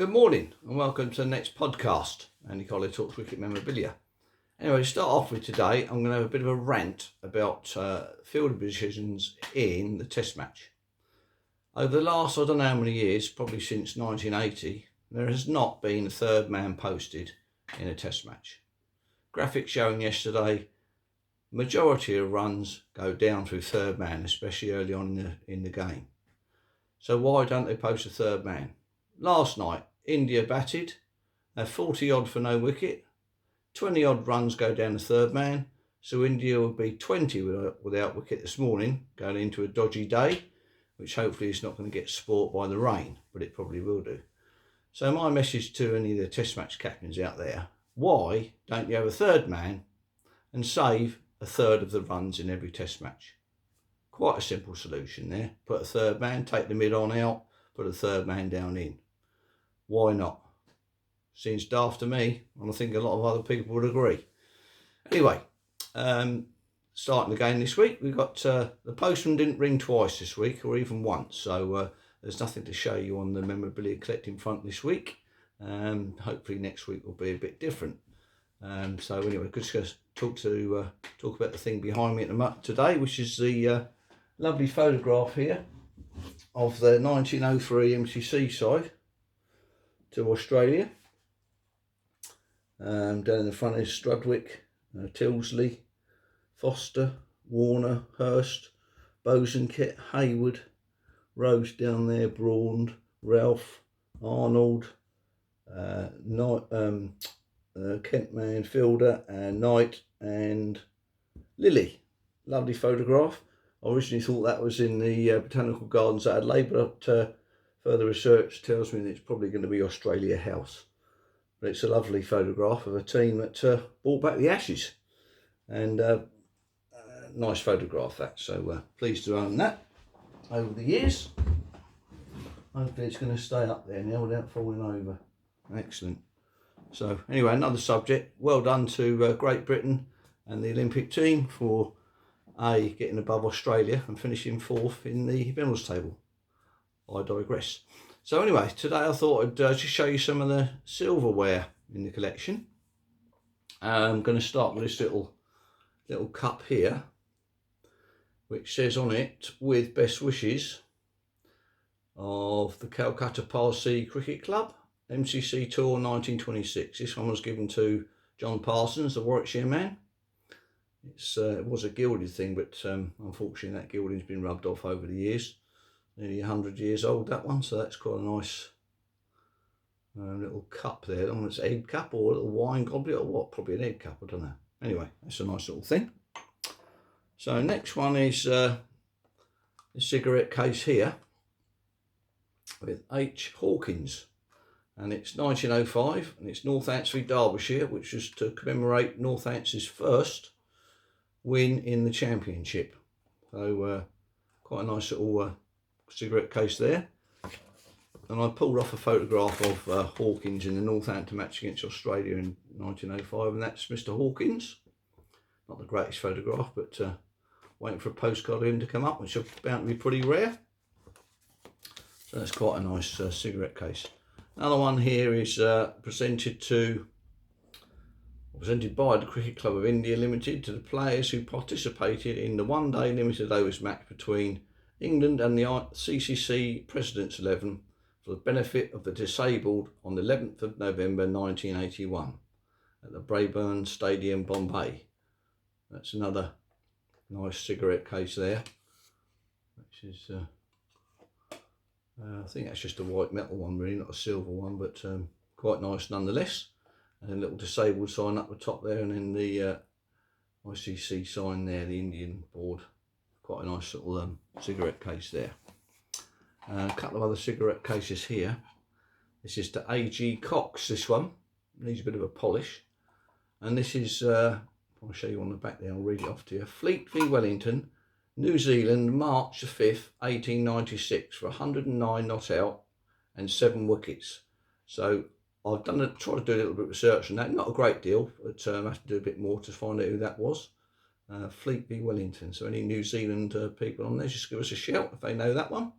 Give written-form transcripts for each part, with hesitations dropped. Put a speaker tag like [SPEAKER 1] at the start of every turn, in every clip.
[SPEAKER 1] Good morning and welcome to the next podcast, Andy Collier-talks cricket memorabilia. Anyway, to start off with today, I'm going to have a bit of a rant about fielder positions in the Test match. Over the last, I don't know how many years, probably since 1980, there has not been a third man posted in a Test match. Graphics showing yesterday, majority of runs go down through third man, especially early on in the game. So why don't they post a third man? Last night, India batted, 40 odd for no wicket, 20 odd runs go down the third man, so India will be 20 without wicket this morning, going into a dodgy day, which hopefully is not going to get spoilt by the rain, but it probably will do. So my message to any of the Test match captains out there, why don't you have a third man and save a third of the runs in every Test match? Quite a simple solution there. Put a third man, take the mid on out, put a third man down in. Why not? Seems daft to me, and I think a lot of other people would agree. Anyway, starting the game this week, we've got the postman didn't ring twice this week, or even once, so there's nothing to show you on the memorabilia collecting front this week. Hopefully next week will be a bit different. So anyway, just going to talk about the thing behind me today, which is the lovely photograph here of the 1903 MCC side to Australia. Down in the front is Strudwick, Tilsley, Foster, Warner, Hurst, Bosanquet, Hayward, Rose down there, Braund, Ralph, Arnold, Kentman, Fielder, and Knight, and Lilly. Lovely photograph. I originally thought that was in the Botanical Gardens at Adelaide, but further research tells me that it's probably going to be Australia House. But it's a lovely photograph of a team that brought back the Ashes, and nice photograph that. So pleased to own that over the years. Hopefully it's going to stay up there now without falling over. Excellent. So anyway, another subject. Well done to Great Britain and the Olympic team for getting above Australia and finishing fourth in the medals table. I digress. So anyway, today I thought I'd just show you some of the silverware in the collection. I'm going to start with this little cup here, which says on it, with best wishes of the Calcutta Parsi Cricket Club, MCC Tour 1926. This one was given to John Parsons, the Warwickshire man. It was a gilded thing, but unfortunately that gilding's been rubbed off over the years. Nearly 100 years old, that one, so that's quite a nice little cup there. I don't know if it's an egg cup or a little wine goblet or what, probably an egg cup, I don't know. Anyway, that's a nice little thing. So next one is the cigarette case here with H. Hawkins, and it's 1905, and it's Northants v Derbyshire, which was to commemorate Northants' first win in the championship. So quite a nice little cigarette case there. And I pulled off a photograph of Hawkins in the Northampton match against Australia in 1905, and that's Mr. Hawkins. Not the greatest photograph, but waiting for a postcard of him to come up, which is bound to be pretty rare. So that's quite a nice cigarette case. Another one here is presented by the Cricket Club of India Limited to the players who participated in the one-day limited overs match between England and the CCC President's 11 for the benefit of the disabled on the 11th of November 1981 at the Brabourne Stadium, Bombay. That's another nice cigarette case there, which is I think that's just a white metal one really, not a silver one, but quite nice nonetheless. And a little disabled sign up the top there, and then the ICC sign there, the Indian board. Quite a nice little cigarette case there. A couple of other cigarette cases here. This is to A.G. Cox, this one. Needs a bit of a polish. And this is, I'll show you on the back there, I'll read it off to you. Fleet v Wellington, New Zealand, March the 5th, 1896, for 109 not out and 7 wickets. So I've tried to do a little bit of research on that. Not a great deal, but I have to do a bit more to find out who that was. Fleet v Wellington. So any New Zealand people on there, just give us a shout if they know that one.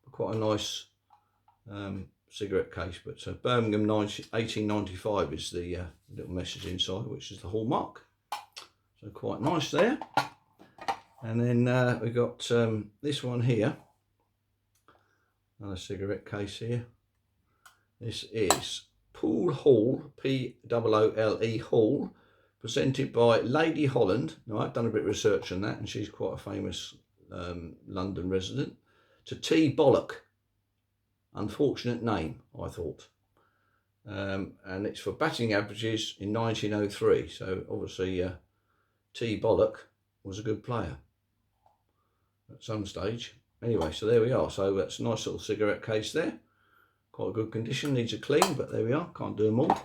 [SPEAKER 1] But quite a nice cigarette case, but Birmingham 1895 is the little message inside, which is the hallmark. So quite nice there. And then we've got this one here, another cigarette case here. This is Poole Hall, P-O-O-L-E Hall, presented by Lady Holland. Now, I've done a bit of research on that, and she's quite a famous London resident. To T. Bollock. Unfortunate name, I thought. And it's for batting averages in 1903. So obviously T. Bollock was a good player at some stage. Anyway, so there we are. So that's a nice little cigarette case there. Quite a good condition, needs a clean, but there we are. Can't do them all.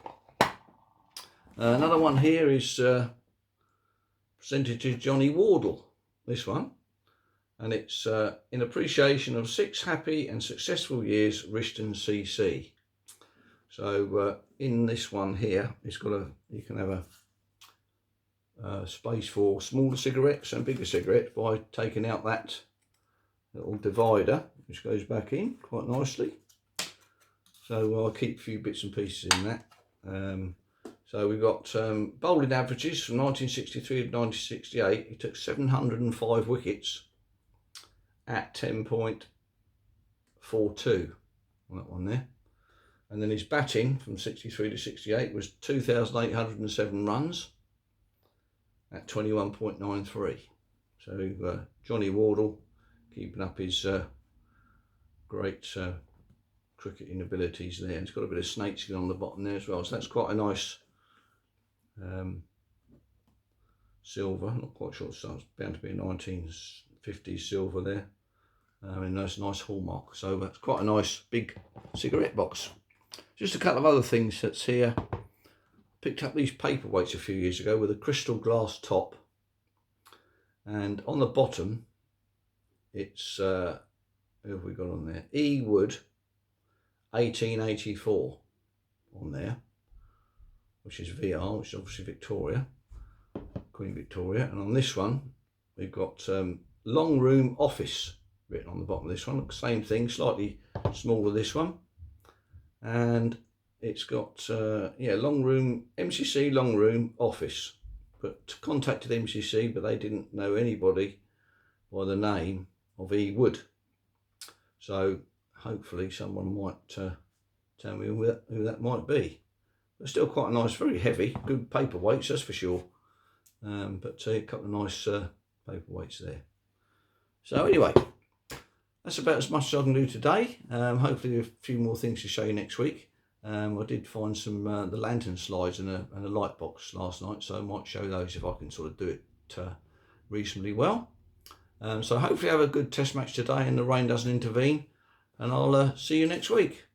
[SPEAKER 1] Another one here is presented to Johnny Wardle, this one. And it's in appreciation of 6 happy and successful years, Rishton CC. So in this one here, it's got you can have a space for smaller cigarettes and bigger cigarettes by taking out that little divider, which goes back in quite nicely. So I'll keep a few bits and pieces in that. So we've got bowling averages from 1963 to 1968. He took 705 wickets at 10.42 on that one there. And then his batting from 63 to 68 was 2,807 runs at 21.93. So Johnny Wardle keeping up his great cricketing abilities there. And it's got a bit of snakeskin on the bottom there as well. So that's quite a nice silver. Not quite sure, so it's bound to be a 1950s silver there. And that's a nice hallmark. So that's quite a nice big cigarette box. Just a couple of other things that's here. Picked up these paperweights a few years ago with a crystal glass top. And on the bottom, it's, who have we got on there? E. Wood 1884 on there, which is VR, which is obviously Victoria, Queen Victoria. And on this one, we've got long room office written on the bottom of this one. Same thing, slightly smaller this one. And it's got, long room, MCC long room office. But contacted MCC, but they didn't know anybody by the name of E. Wood. So hopefully someone might tell me who that might be. But still quite nice, very heavy, good paperweights, that's for sure. But a couple of nice paperweights there. So anyway, that's about as much as I can do today. Hopefully a few more things to show you next week. I did find some the lantern slides and a light box last night, so I might show those if I can sort of do it reasonably well. So hopefully have a good test match today and the rain doesn't intervene, and I'll see you next week.